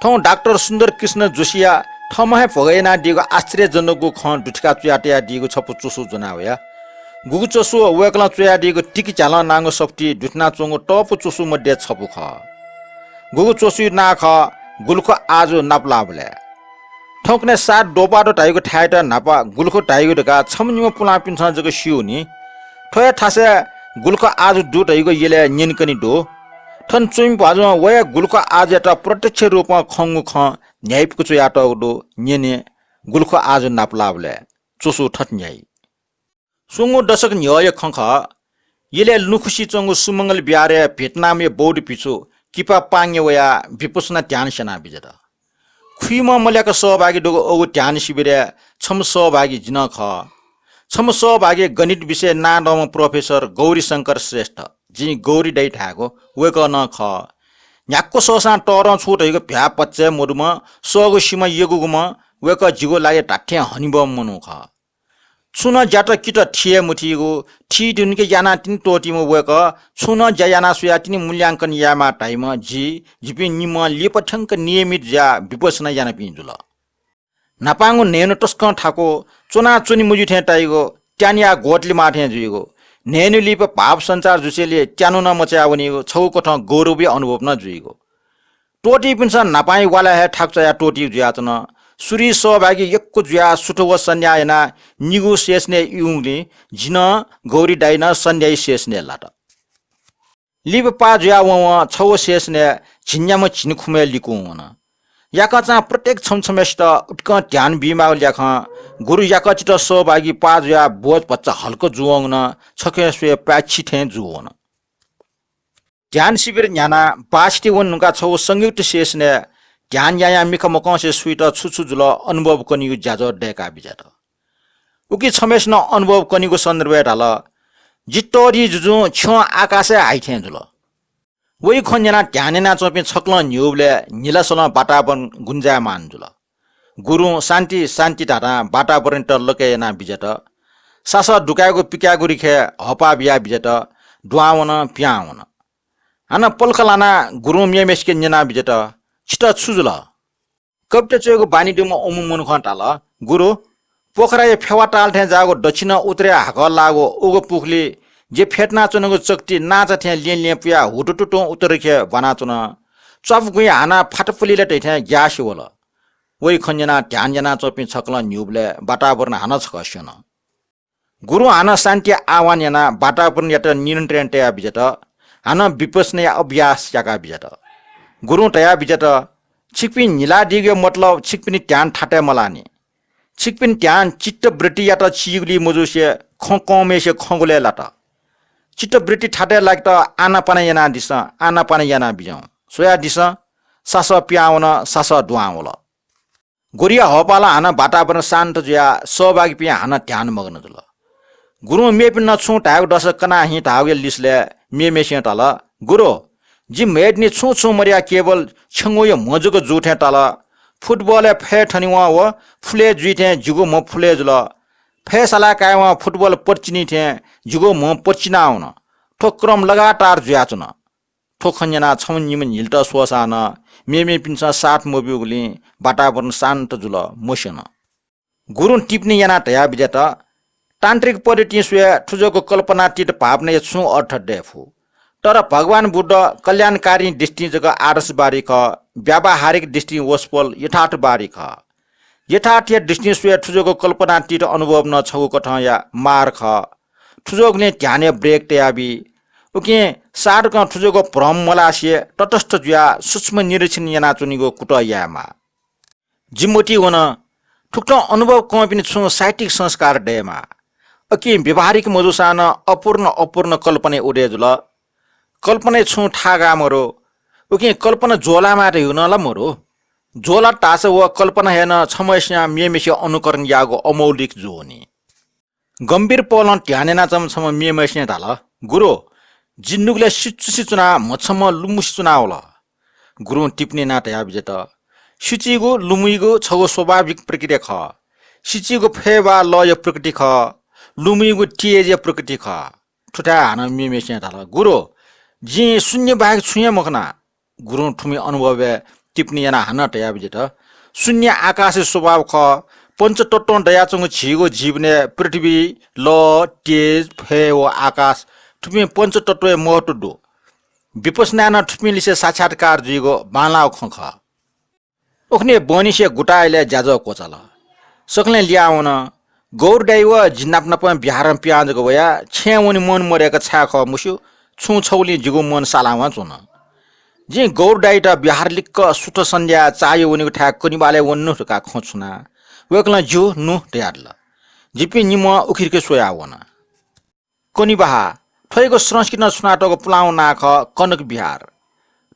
ठौ डाक्टर सुन्दर कृष्ण जोशिया ठमहे भगैना दिगो आश्चर्यजनकको ख डुठका चुयाटिया दिगो छपु चुसु जनावया गुगु चसु वेकला चुया दिगो टिकी चाल नांगो सफ्टी डुठना चोंगो टपु चुसु मध्ये छपु ख गुगु चसु ना ख गुलको आजु नापलाबले ठोकने सात डोपाडो टाइगो ठाइट नापा गुलको टाइगो ढका छमनिम पुला पिन्छ जको सिउनी ठोया ठासे गुलको आजु दु टाइगो येले निनकनी डो ठन चुइम भाजो वया गुलको आज एटा प्रत्यक्ष रूपमा खंगु ख न्यायपको चुयाटो डो नेने गुलको आज नापलाबले चुसु ठट न्याय सुंगु दशक न्याय खंख येले लुखुसी चंगु सुमंगल बिहारे भियतनाम बौड पिछु किपा पाङ्गे वया विपुसना ध्यान सेना बिजर खुइमा मल्याका सहभागी डोगो ओगु ध्यान शिविर छम सहभागी जिन ख छम सहभागी गणित विषय नाडम प्रोफेसर गौरी शंकर श्रेष्ठ जी गौरी डाइ ठाको वेक न ख न्याक्को सोसा टर छुट हिगो भ्या पच्चे मोडुम सगो सीमा यगुगुम वेक जिगो लागे टाठ्या हनिबम मनु ख छुन ज्याट किट थिए मुठिगो थि दुनके याना तिन टोटिम वेक छुन जयाना सुया तिन मूल्यांकन यामा टाइम जी जिपि निम लिपठंक नियमित ज्या विपसना याना पिजुल नापांगो नेनो टस्क ठाको चुना चुनी मुजि थे टाइगो ट्यानिया गोटली माथे जुइगो नेनु लिप भाव संचार जुसेले ट्यानो न मच्यावनिगो छौको ठ गौरवी अनुभव न जुइगो टोटी पिन्छ नापाई वाला हे ठाकचया टोटी जुयाचन सुरी सहभागी एकको जुया सुठो सन्यायना निगु शेषने युङले जिन गौरी डाइन सन्याय शेषने लाट लिप पा जुया व छौ शेषने झिन्याम झिन खुमे लिकु वन याका चा प्रत्येक छमछमेष्ट उट्क ध्यान बिमा ल्याख गुरु याका चित सहभागी पा जुया बोझ बच्चा हल्को जुवङ न छके स्वे प्याछि थे जुवन ध्यान शिविर न्याना बास्टी वन नुका छौ संयुक्त शेषने ध्यान याया मिख मकसे सुइट छुछु जुल अनुभव कनिगु ज्याजो डेका बिजात उकि छमेस न अनुभव कनिगु सन्दर्भ ढाल जिट्टोरी जुजु छ आकाशे हाइथे जुल वइ खन्जना ध्यानेना चपि छक्ल न्युबले निलासल वातावरण गुन्जामान जुल गुरु शान्ति शान्ति ढाटा वातावरण टल्लकेना बिजात सास डुकाएको पिकागुरी खे हपा बिया बिजात दुआवन पियावन हाना पल्खलाना गुरु मेमेसके न्यना बिजात छिट छुजुल कप्टे चोको बानी दुम ओमु मन खटाल गुरु पोखरा ये फेवा टाल थे जागो दक्षिण उत्रे हाक लागो उगो पुखली जे फेटना चनको चक्ति नाचा थे लेन ले पुया हुटुटुटु उतरखे बना चुन चप गुइ हाना फाटपुलीले थे ग्यास वल वइ खन्जना ध्यान जना चपि छक्ल न्युबले वातावरण हाना छकसन गुरु हाना शान्ति आवान याना वातावरण यत नियन्त्रण तया बिजत हाना विपसने अभ्यास याका बिजत गुरु तया बिजत छिकपिन निला दिगे मतलब छिकपिन ध्यान ठाटे मलानी छिकपिन ध्यान चित्त ब्रिटी यात छिगुली मजुसे खकमेसे खगुले लाट चित्त ब्रिटी ठाटे लाग त आना पाना याना दिस आना पाना याना बिजौ सोया दिस सास पियावन सास दुआवल गोरिया हपाला हाना वातावरण शान्त जुया सहभागी पिया हाना ध्यान मग्न जुल गुरु मेपिन छु टाग दस कना हि टागे लिसले मेमेसे तल गुरु जी मेडनी छु छु मरिया केवल छंगो यो मजुको जुठे तल फुटबल फे ठनिवा व फुले जुइथे जुगो म फुले जुल फे सला कायवा फुटबल पर्चिनी थे जुगो म पर्चिना आउन ठोक्रम लगातार जुयाचन ठोखन्जना छमनिम हिल्ट सोसान मेमे पिन्छ साथ मोबिउगली वातावरण शान्त जुल मोसन गुरु टिप्नी याना तया बिजत तान्त्रिक पद्धति स्वे ठुजोको कल्पना टिट भावने छु अर्थ देफु तर भगवान बुद्ध कल्याणकारी दृष्टि जग आदर्शबारी ख व्यावहारिक दृष्टि वसपल यथार्थबारी ख यथार्थ दृष्टि स्वे ठुजोको कल्पना टिट अनुभव न छगु कठ या मार ख ठुजोकने ध्याने ब्रेक तयाबी उके सार क ठुजोको भ्रम मलासिए तटस्थ जुया सूक्ष्म निरीक्षण याना चुनिगो कुट यामा जिम्मोटी वन ठुक्ट अनुभव कम पनि छु साहित्यिक संस्कार डेमा अकि व्यवहारिक मजुसान अपूर्ण कल्पने उडे जुल कल्पना छु ठागा मरो उके कल्पना जोला माटे हुन ल मरो जोला टास व कल्पना हेन छमस्या मेमेसे अनुकरण यागो अमौलिक जोनी गम्भीर पलन ध्यानेना चम छम मेमेसे ढाल गुरु जिन्नुगले सिचुसी चुना मछम लुमुसी चुना होला गुरु टिप्ने नाटया बिजत सिचिगो लुमुइगो छगो स्वाभाविक प्रक्रिया ख सिचिगो फेवा लय प्रकृति ख लुमुइगो टिएजे प्रकृति ख ठुटा हान मेमेसे ढाल गुरु जी शून्य बाहेक छुए मखना गुरु ठुमी अनुभव टिप्नी याना हान टया बिजेट शून्य आकाश स्वभाव ख पंचतत्व दयाचंग झिगो जीवने पृथ्वी ल तेज फे व आकाश ठुपी पंचतत्व महत्व दो विपसना न ठुपी लिसे साक्षात्कार जीगो बाला खख ओखने बनिसे गुटाइले जाजो कोचल सकले ल्याउन गौर डाइव जिनापनप बिहार प्याज गया छेउनी मन मरेका छाख मुसु छु छौली जिगो मन सालावा चुन जे गौर डाइट बिहार लिक्क सुठ सन्ध्या चायो उनीको ठ्याक कनिबाले वन्नु का खोचुना वेकला जो नु ट्याडल जिपि निम उखिरके सोया वना कनिबाहा ठयको संस्कृत सुनाटको पुलाउ नाख कनक बिहार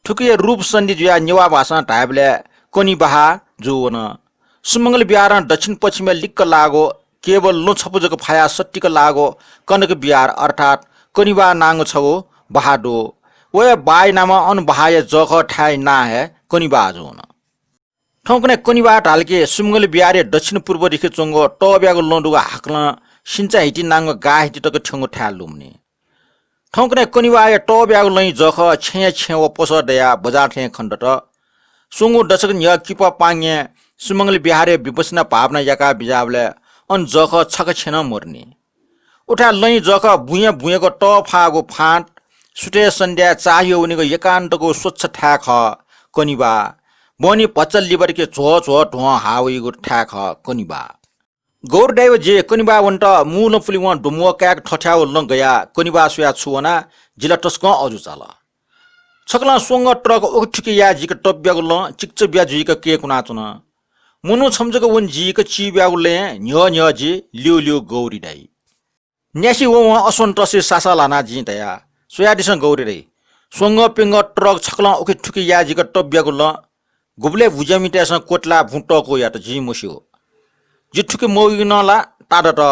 ठुकिए रूप सन्धि जुया नेवा भाषा टाइबले कनिबाहा जो वन सुमंगल बिहार दक्षिण पश्चिम लिक्क लागो केवल लो छपुजको फाया सट्टीको लागो कनक बिहार अर्थात कनिबा नाङ छगो बहादो वे बाई नाम अन बहाय जख ठाई ना है कनिबा जोन ठौकने कनिबा ढालके सुमंगल बिहारे दक्षिण पूर्व दिखे चोंगो टब्यागो लोंडुगा हाक्ला सिंचा हिटी नाङ गा हिटी तक ठंगो ठ्या लुम्ने ठौकने कनिबा टब्यागो लई जख छे छेव पस दया बजार ठे खण्डट सुंगु दशक न्य किप पाङे सुमंगल बिहारे विपसना भावना याका बिजाबले अन जख छक छेन मर्ने उठा लई जख बुया बुयको टफागो फाँट सुटे सन्ध्या चाहियो उनीको एकान्तको स्वच्छ ठ्याख कनिबा बनी पचल लिबरके झो झो ढो हाउइगो ठ्याख कनिबा गौर डाइव जे कनिबा वन्ट मूल पुलिवा डुमो क्याक ठठ्याउ ल गया कनिबा सुया छुवना जिला टस्क अजु चाल छकला सोंग ट्रक उठिके या जिक टब्यागो ल चिक्च ब्या जुइक के कुना चुन मुनु छमजको वन जिक ची ब्यागो ले न्य न्य जी लिउ लिउ गौरी डाइ न्यासी वो असन्तसे सासा लाना जी दया सोयादिसन गौरी रे सोंग पिंग ट्रक छकला उके ठुकी या जिक टब्यागो ल गुबले भुजमिटेस कोटला भुटको या त जी मुसियो जी ठुकी मोगी नला टाड त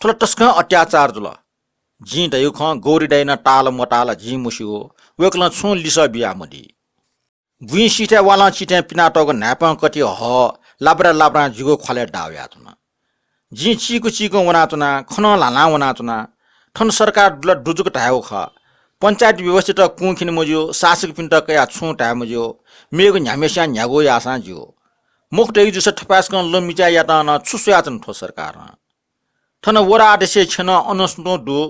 ठुला टस्क अत्याचार जुल जी दयु ख गौरी डाइन टाल मटाल जी मुसियो वेकला छु लिस बिया मडी भुइ सिटे वाला चिटे पिनाटको नापा कति ह लाब्रा लाब्रा जिगो खले डाव्या तुना जी चीको वना तुना खन लाला वना तुना ठन सरकार दुल दुजुक टायो ख पंचायत व्यवस्थित कुखिन मज्यो शासक पिन्ट कया छु टाय मज्यो मेगो न्यामेस्या न्यागो यासा ज्यो मुख दै जुस ठपासकन लमिचा याता न छुस्या चन ठो सरकार ठन वरा देसे छन अनस्नो दु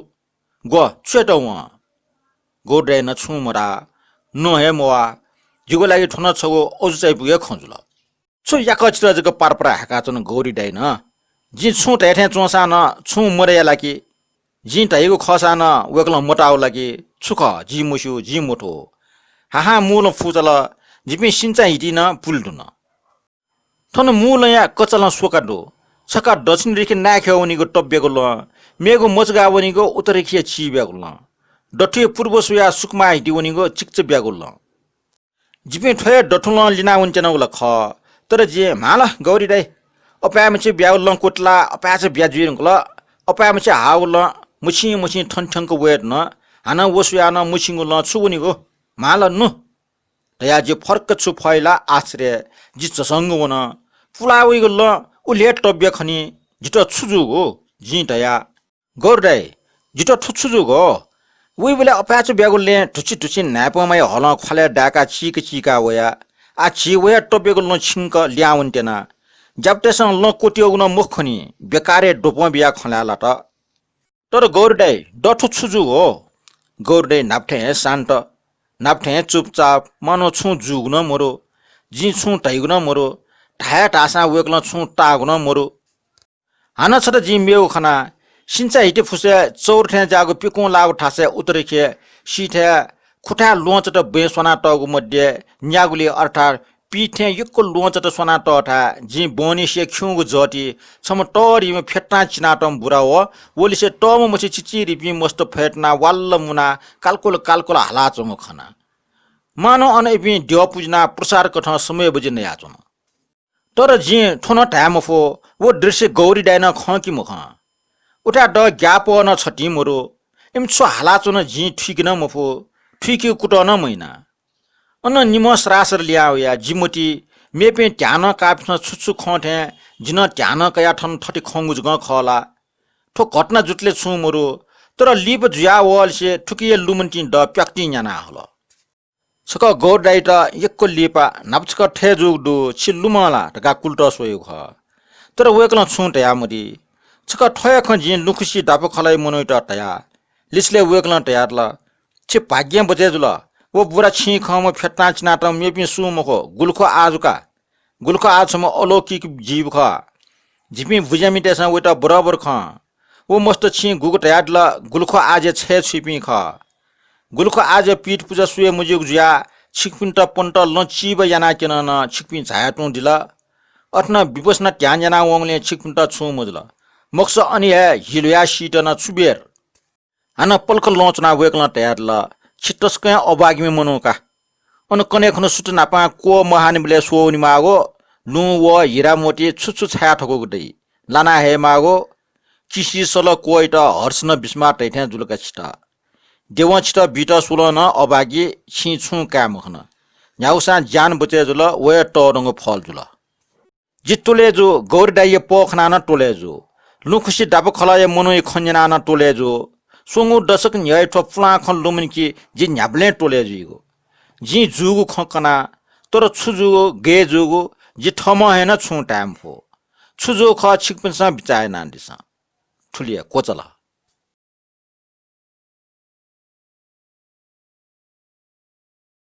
गो छेटो व गोड्रे न छु मरा नो हे मोवा जिगो लागि ठन छगो अजु चाहिँ पुगे खंजुल छु याकचिर जको पारपरा हाका चन गौरी डाइन जी छु टेठे चोसा न छु मरे लाकी जी टाइगो खसा न वेकल मोटाउ लाकी छुख जी मुसु जी मोटो हाहा मूल फुजल जिपि सिंचा हिटी न पुल्दुन ठन मूल या कचल सोकाडो छका दक्षिण रेखे नाखे उनीको टब्यको ल मेगो मचगा उनीको उत्तरेखिया छिब्याको ल डठे पूर्व सुया सुकमा हिटी उनीको चिक्च ब्यागो ल जिपि ठय डठुल लिना उन्चन उल ख तर जे माला गौरी दाइ अपामचे ब्याउल कोटला अपाचे ब्याजुइन ल अपामचे हाउल मुछि मुछि ठनठनको वेट न हाना वसुया न मुछिङु ल छुउनीको माला नु दया जे फर्क छु फैला आश्रय जि चसंग वन फुलाउइगो ल उले टब्य खनि जिट छुजुगो जि दया गौर दाइ जिट छुजुगो वे बेला अपाचे ब्यागुले ठुची ठुची नापमाय हल खले डाका चिका वया आ छि वया टब्यगो ल छिंक ल्याउन्टेना जबटेसन ल कोटियो न मुखनी बेकारे डोप बिया खलाला त तर गौर दाइ डठु छुजु हो गौर दाइ नाप्ठे शान्त नाप्ठे चुपचाप मनो छु जुग्न मरो जी छु टाइग्न मरो ढाया टासा वेक्ल छु टाग्न मरो हाना छट जी मेउ खना सिंचा हिटे फुसे चौरठे जागो पिको लागो ठासे उतरेखे सिठे खुटा लोचट बेसना टगु मध्ये न्यागुले अर्थात पीठे यक्को लोचट सोना टठा जी बोनिसे ख्युगु जटी छम टरिम फेट्टा चिनाटम बुरा हो वलिसे टम मछि चिचिरि पि मस्त फेट्ना वाल्ल मुना कालकोल हाला चंग खना मानो अन पि ड्यो पुजना प्रसार कठ समय बजे नया चन तर जी ठोन टाइम फो वो दृश्य गौरी डाइन खकी मुख उठा ड ग्याप न छटी मरो एम छ हाला चन जी ठीक न मफो ठीक कुट न मैना अन निमस रासर ल्याउ या जिमोटी मेपे ट्यान काप्न छुछु खठे जिन ट्यान कया ठन थटी खंगुज ग खला ठो घटना जुटले छु मरो तर लिप जुया वल से ठुकिए लुमन्टी ड प्याक्ति न्याना हल छक गौर डाइट एकको लिपा नाप्छक ठे जुगदु छिल्लुमाला टका कुल्ट सोयो ख तर वेकला छुट या मुरी छक ठय ख जिन लुखुसी डाप खलाइ मनोइट तया लिसले वेकला तयारला छि भाग्य बजेजुला वो बुरा छि खम फेट्ना चिनाट मेपि सुमको गुलखो आजसम्म अलौकिक जीव ख जिपि भुजामिटेसा वेटा बराबर ख वो मस्त छि गुगु तयारला गुलखो आज छे छिपि ख गुलखो आज पीठ पूजा सुए मुजुक जुया छिकपिन त पन्ट लचिब याना केन न छिकपिन झाया टु दिला अठना विपसना ट्यान याना वंगले छिकपिन त छु मुजला मक्स अनि है हिलया सीट न छुबेर हाना पलक लचना वेकला तयारला छिटस्क अबागमे मनोका अन कने खन सुट नापा को महान बिले सोनि मागो नु व हिरा मोटी छुछु छाया ठको गुदै लाना हे मागो किसी सल कोइट हर्षन बिस्मा तैठे जुलका छिटा देवा छिटा बिटा सुल न अबागी छि छु काम खन न्याउसा ज्यान बचे जुल वे टरंग फल जुल जितुले जो गौर डाइए पोखना न टोले जो लुखुसी डाब खलाय मनोय खन्जना न टोले जो सोंगु दशक न्याय ठफ्ला खन लुमन की जि न्याबले टोले जुगो जि जुगु खकना तर छुजुगो गे जुगो जि ठम हैन छु टाइम हो छुजो ख छिकपनसा बिचाय नान्दिसा ठुलिया कोचला